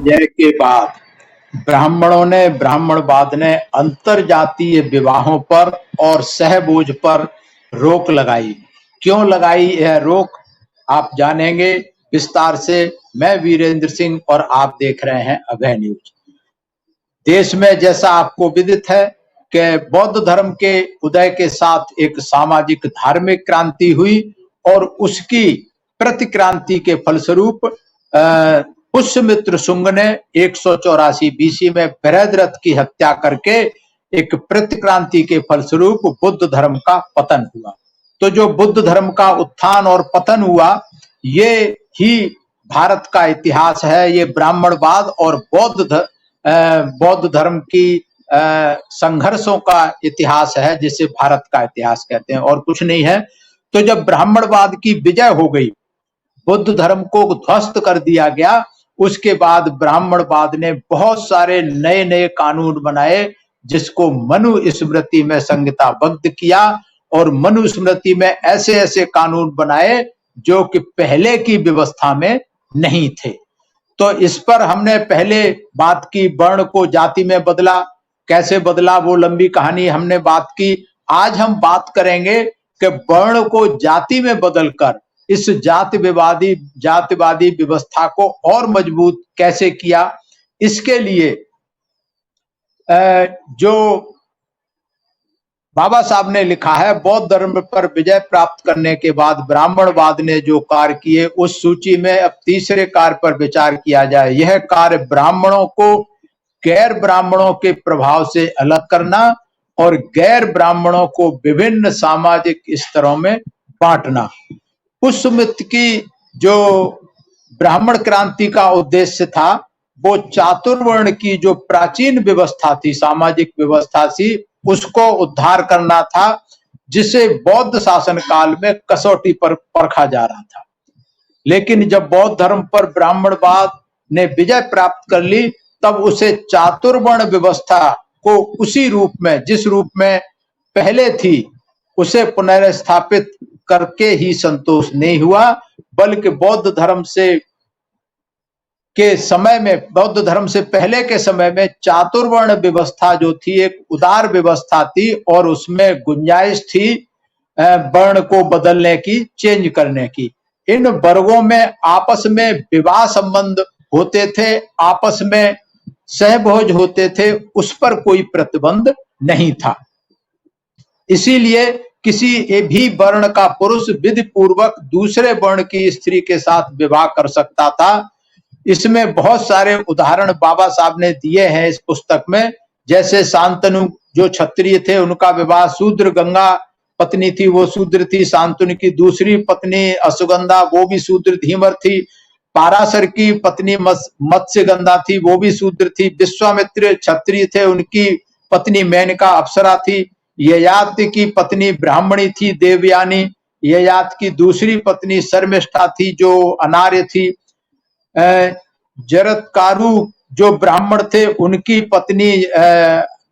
विजय के बाद ब्राह्मणों ने ब्राह्मणवाद ने अंतरजातीय विवाहों पर और सहभोज पर रोक लगाई। क्यों लगाई यह रोक आप जानेंगे विस्तार से। मैं वीरेंद्र सिंह और आप देख रहे हैं अभय न्यूज। देश में जैसा आपको विदित है कि बौद्ध धर्म के उदय के साथ एक सामाजिक धार्मिक क्रांति हुई और उसकी प्रतिक्रांति के फलस्वरूप पुष्यमित्र शुंग ने 184 बीसी में बृहद्रथ की हत्या करके एक प्रतिक्रांति के फलस्वरूप बुद्ध धर्म का पतन हुआ। तो जो बुद्ध धर्म का उत्थान और पतन हुआ ये ही भारत का इतिहास है। ये ब्राह्मणवाद और बौद्ध धर्म की संघर्षों का इतिहास है, जिसे भारत का इतिहास कहते हैं और कुछ नहीं है। तो जब ब्राह्मणवाद की विजय हो गई, बुद्ध धर्म को ध्वस्त कर दिया गया, उसके बाद ब्राह्मणवाद ने बहुत सारे नए नए कानून बनाए, जिसको मनु स्मृति में संहिताबद्ध किया और मनु स्मृति में ऐसे ऐसे कानून बनाए जो कि पहले की व्यवस्था में नहीं थे। तो इस पर हमने पहले बात की, वर्ण को जाति में बदला, कैसे बदला वो लंबी कहानी हमने बात की। आज हम बात करेंगे कि वर्ण को जाति में बदलकर इस जातिवादी व्यवस्था को और मजबूत कैसे किया। इसके लिए जो बाबा साहब ने लिखा है, बौद्ध धर्म पर विजय प्राप्त करने के बाद ब्राह्मणवाद ने जो कार्य किए, उस सूची में अब तीसरे कार्य पर विचार किया जाए। यह कार्य ब्राह्मणों को गैर ब्राह्मणों के प्रभाव से अलग करना और गैर ब्राह्मणों को विभिन्न सामाजिक स्तरों में बांटना। पुष्यमित्र की जो ब्राह्मण क्रांति का उद्देश्य था वो चातुर्वर्ण की जो प्राचीन व्यवस्था थी, सामाजिक व्यवस्था थी, उसको उद्धार करना था, जिसे बौद्ध शासन काल में कसौटी पर परखा जा रहा था। लेकिन जब बौद्ध धर्म पर ब्राह्मणवाद ने विजय प्राप्त कर ली, तब उसे चातुर्वर्ण व्यवस्था को उसी रूप में, जिस रूप में पहले थी, उसे पुनर्स्थापित करके ही संतोष नहीं हुआ, बल्कि बौद्ध धर्म से पहले के समय में चातुर्वर्ण व्यवस्था जो थी एक उदार व्यवस्था थी और उसमें गुंजाइश थी वर्ण को बदलने की, चेंज करने की। इन वर्गों में आपस में विवाह संबंध होते थे, आपस में सहभोज होते थे, उस पर कोई प्रतिबंध नहीं था। इसीलिए किसी भी वर्ण का पुरुष विधि पूर्वक दूसरे वर्ण की स्त्री के साथ विवाह कर सकता था। इसमें बहुत सारे उदाहरण बाबा साहब ने दिए हैं इस पुस्तक में। जैसे शांतनु जो क्षत्रिय थे, उनका विवाह शूद्र गंगा पत्नी थी, वो शूद्र थी। शांतनु की दूसरी पत्नी असुगंधा, वो भी शूद्र धीमर थी। पाराशर की पत्नी मत्स्यगंधा थी, वो भी शूद्र थी। विश्वामित्र क्षत्रिय थे, उनकी पत्नी मेनका अप्सरा थी। ययाति की पत्नी ब्राह्मणी थी, देवयानी। ययाति की दूसरी पत्नी शर्मिष्ठा थी, जो अनार्य थी। जरत्कारु जो ब्राह्मण थे, उनकी पत्नी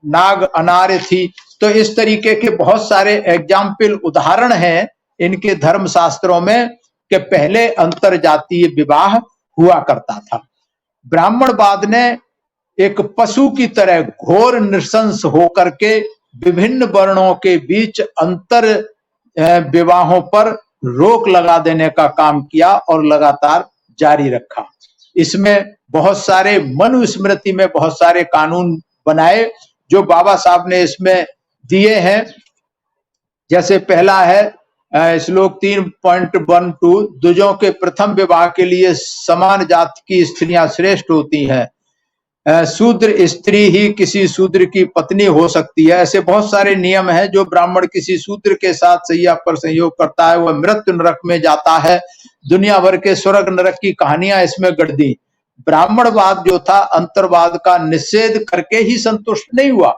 नाग अनार्य थी। तो इस तरीके के बहुत सारे एग्जाम्पल, उदाहरण हैं इनके धर्म शास्त्रों में कि पहले अंतरजातीय विवाह हुआ करता था। ब्राह्मणवाद ने एक पशु की तरह घोर नृशंस होकर के विभिन्न वर्णों के बीच अंतर विवाहों पर रोक लगा देने का काम किया और लगातार जारी रखा। इसमें बहुत सारे मनुस्मृति में बहुत सारे कानून बनाए जो बाबा साहब ने इसमें दिए हैं। जैसे पहला है श्लोक 3.12, द्विजों के प्रथम विवाह के लिए समान जाति की स्त्रियां श्रेष्ठ होती हैं। शूद्र स्त्री ही किसी शूद्र की पत्नी हो सकती है। ऐसे बहुत सारे नियम हैं। जो ब्राह्मण किसी शूद्र के साथ सैया पर संयोग करता है वह मृत्यु नरक में जाता है। दुनिया भर के स्वर्ग नरक की कहानियां इसमें गढ़ दी। ब्राह्मणवाद जो था अंतरवाद का निषेध करके ही संतुष्ट नहीं हुआ,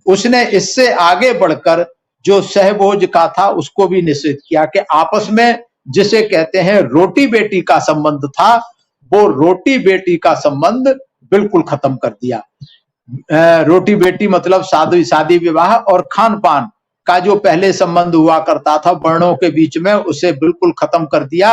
उसने इससे आगे बढ़कर जो सहभोज का था उसको भी निषेध किया कि आपस में जिसे कहते हैं रोटी बेटी का संबंध था, वो रोटी बेटी का संबंध बिल्कुल खत्म कर दिया। रोटी बेटी मतलब शादी विवाह और खान पान का जो पहले संबंध हुआ करता था वर्णों के बीच में, उसे बिल्कुल खत्म कर दिया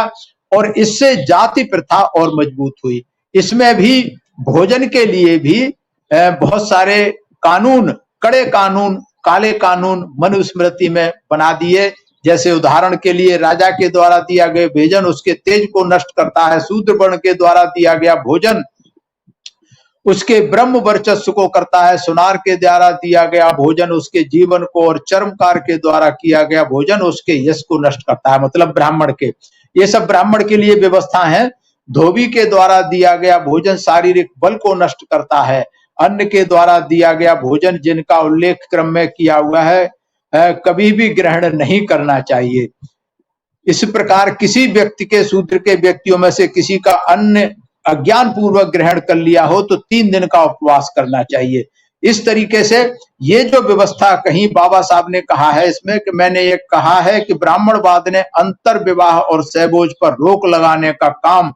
और इससे जाति प्रथा और मजबूत हुई। इसमें भी भोजन के लिए भी बहुत सारे कानून, कड़े कानून, काले कानून मनुस्मृति में बना दिए। जैसे उदाहरण के लिए राजा के द्वारा दिया गया भोजन उसके तेज को नष्ट करता है, शूद्र वर्ण के द्वारा दिया गया भोजन उसके ब्रह्म वर्चस्व को करता है, सुनार के द्वारा दिया गया भोजन उसके जीवन को, और चर्मकार के द्वारा किया गया भोजन उसके यश को नष्ट करता है, मतलब ब्राह्मण के। ये सब ब्राह्मण के लिए व्यवस्था है। धोबी के द्वारा दिया गया भोजन शारीरिक बल को नष्ट करता है। अन्न के द्वारा दिया गया भोजन जिनका उल्लेख क्रम में किया हुआ है कभी भी ग्रहण नहीं करना चाहिए। इस प्रकार किसी व्यक्ति के, शूद्र के व्यक्तियों में से किसी का अन्न अज्ञान पूर्वक ग्रहण कर लिया हो तो 3 दिन का उपवास करना चाहिए। इस तरीके से ये जो व्यवस्था कहीं बाबा साहब ने कहा है इसमें कि मैंने ये कहा है कि ब्राह्मणवाद ने अंतर विवाह और सहभोज पर रोक लगाने का काम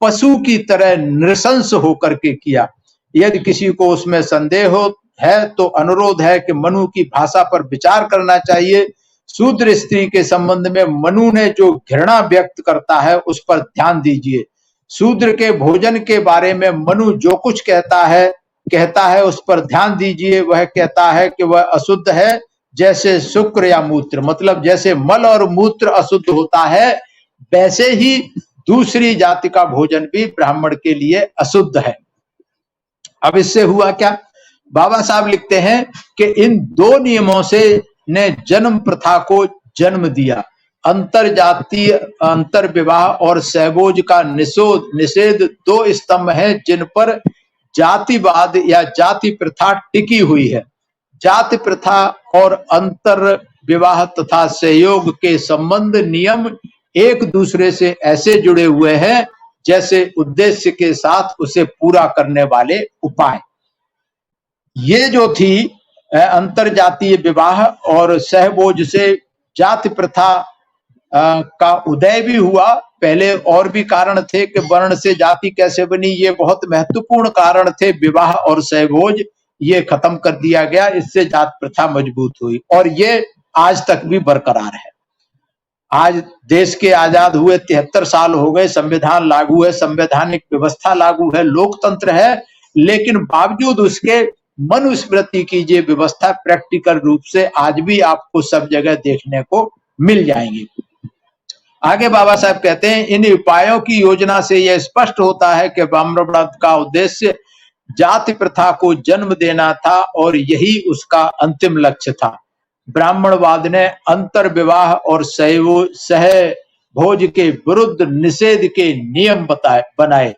पशु की तरह नृशंस होकर के किया। यदि किसी को उसमें संदेह हो है तो अनुरोध है कि मनु की भाषा पर विचार करना चाहिए। शूद्र स्त्री के संबंध में मनु ने जो घृणा व्यक्त करता है उस पर ध्यान दीजिए। शूद्र के भोजन के बारे में मनु जो कुछ कहता है उस पर ध्यान दीजिए। वह कहता है कि वह अशुद्ध है जैसे शुक्र या मूत्र, मतलब जैसे मल और मूत्र अशुद्ध होता है वैसे ही दूसरी जाति का भोजन भी ब्राह्मण के लिए अशुद्ध है। अब इससे हुआ क्या? बाबा साहब लिखते हैं कि इन 2 नियमों से ने जन्म प्रथा को जन्म दिया। अंतर जातीय, अंतर विवाह और सहभोज का निषेध 2 स्तंभ हैं जिन पर जातिवाद या जाति प्रथा टिकी हुई है। जाति प्रथा और अंतर विवाह तथा सहयोग के संबंध नियम एक दूसरे से ऐसे जुड़े हुए हैं जैसे उद्देश्य के साथ उसे पूरा करने वाले उपाय। ये जो थी अंतर जातीय विवाह और सहभोज से जाति प्रथा का उदय भी हुआ। पहले और भी कारण थे कि वर्ण से जाति कैसे बनी, ये बहुत महत्वपूर्ण कारण थे। विवाह और सहभोज ये खत्म कर दिया गया, इससे जाति प्रथा मजबूत हुई और ये आज तक भी बरकरार है। आज देश के आजाद हुए 73 साल हो गए, संविधान लागू है, संवैधानिक व्यवस्था लागू है, लोकतंत्र है, लेकिन बावजूद उसके मनुस्मृति की ये व्यवस्था प्रैक्टिकल रूप से आज भी आपको सब जगह देखने को मिल जाएंगी। आगे बाबा साहब कहते हैं इन उपायों की योजना से यह स्पष्ट होता है कि ब्राह्मणवाद का उद्देश्य जाति प्रथा को जन्म देना था और यही उसका अंतिम लक्ष्य था। ब्राह्मणवाद ने अंतर विवाह और सहभोज के विरुद्ध निषेध के नियम बनाए।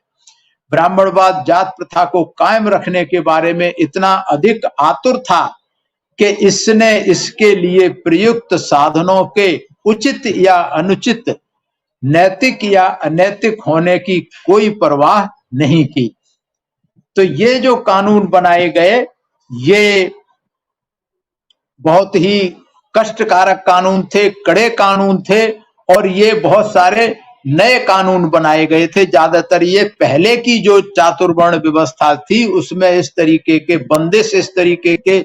ब्राह्मणवाद जात प्रथा को कायम रखने के बारे में इतना अधिक आतुर था कि इसने इसके लिए प्रयुक्त साधनों के उचित या अनुचित, नैतिक या अनैतिक होने की कोई परवाह नहीं की। तो ये जो कानून बनाए गए ये बहुत ही कष्टकारक कानून थे, कड़े कानून थे और ये बहुत सारे नए कानून बनाए गए थे। ज्यादातर ये पहले की जो चातुर्वर्ण व्यवस्था थी उसमें इस तरीके के बंदिश, इस तरीके के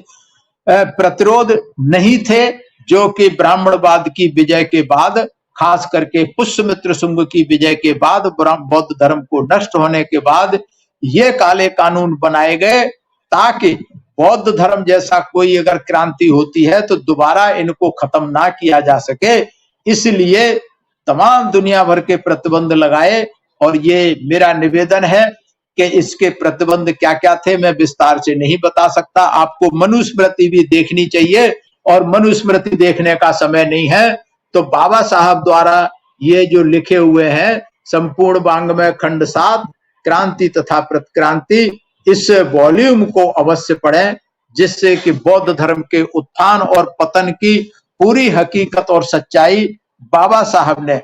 प्रतिरोध नहीं थे, जो कि ब्राह्मणवाद की विजय के बाद, खास करके पुष्यमित्र शुंग की विजय के बाद, बौद्ध धर्म को नष्ट होने के बाद ये काले कानून बनाए गए ताकि बौद्ध धर्म जैसा कोई अगर क्रांति होती है तो दोबारा इनको खत्म ना किया जा सके। इसलिए तमाम दुनिया भर के प्रतिबंध लगाए और ये मेरा निवेदन है कि इसके प्रतिबंध क्या क्या थे मैं विस्तार से नहीं बता सकता। आपको मनुस्मृति भी देखनी चाहिए और मनुस्मृति देखने का समय नहीं है तो बाबा साहब द्वारा ये जो लिखे हुए हैं संपूर्ण वाङ्मय खंड 7 क्रांति तथा प्रतिक्रांति, इस वॉल्यूम को अवश्य पढ़ें जिससे कि बौद्ध धर्म के उत्थान और पतन की पूरी हकीकत और सच्चाई बाबा साहब ने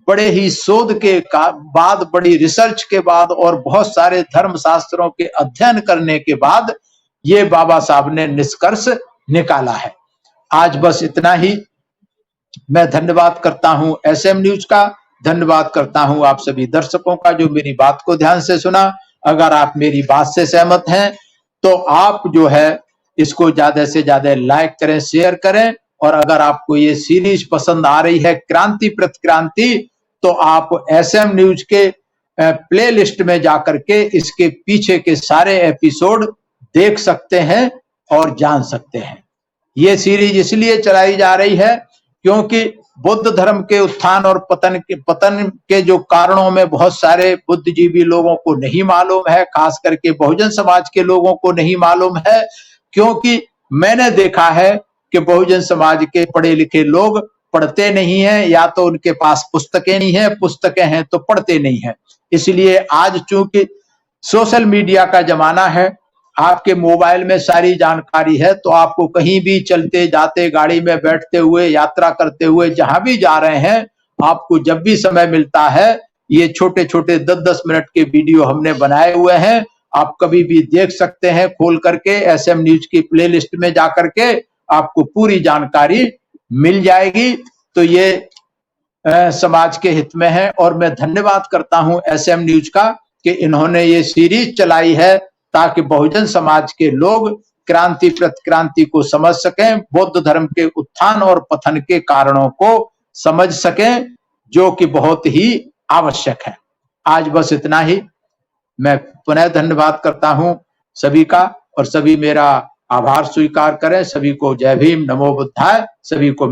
बड़े ही शोध के बाद, बड़ी रिसर्च के बाद और बहुत सारे धर्म शास्त्रों के अध्ययन करने के बाद ये बाबा साहब ने निष्कर्ष निकाला है। आज बस इतना ही। मैं धन्यवाद करता हूं एसएम न्यूज का, धन्यवाद करता हूं आप सभी दर्शकों का जो मेरी बात को ध्यान से सुना। अगर आप मेरी बात से सहमत हैं तो आप जो है इसको ज्यादा से ज्यादा लाइक करें, शेयर करें और अगर आपको ये सीरीज पसंद आ रही है क्रांति प्रतिक्रांति तो आप एसएम न्यूज के प्ले लिस्ट में जाकर के इसके पीछे के सारे एपिसोड देख सकते हैं और जान सकते हैं। ये सीरीज इसलिए चलाई जा रही है क्योंकि बुद्ध धर्म के उत्थान और पतन के जो कारणों में बहुत सारे बुद्धिजीवी लोगों को नहीं मालूम है, खास करके बहुजन समाज के लोगों को नहीं मालूम है, क्योंकि मैंने देखा है कि बहुजन समाज के पढ़े लिखे लोग पढ़ते नहीं हैं, या तो उनके पास पुस्तकें नहीं है, पुस्तकें हैं तो पढ़ते नहीं है। इसलिए आज चूंकि सोशल मीडिया का जमाना है, आपके मोबाइल में सारी जानकारी है, तो आपको कहीं भी चलते जाते, गाड़ी में बैठते हुए, यात्रा करते हुए, जहां भी जा रहे हैं, आपको जब भी समय मिलता है, ये छोटे छोटे 10-10 मिनट के वीडियो हमने बनाए हुए हैं, आप कभी भी देख सकते हैं खोल करके। एसएम न्यूज की प्लेलिस्ट में जाकर के आपको पूरी जानकारी मिल जाएगी। तो ये समाज के हित में है, और मैं धन्यवाद करता हूं एसएम न्यूज का कि इन्होंने ये सीरीज चलाई है ताकि बहुजन समाज के लोग क्रांति प्रतिक्रांति को समझ सकें, बौद्ध धर्म के उत्थान और पतन के कारणों को समझ सकें, जो कि बहुत ही आवश्यक है। आज बस इतना ही। मैं पुनः धन्यवाद करता हूं सभी का, और सभी मेरा आभार स्वीकार करें। सभी को जय भीम, नमो बुद्धाय। सभी को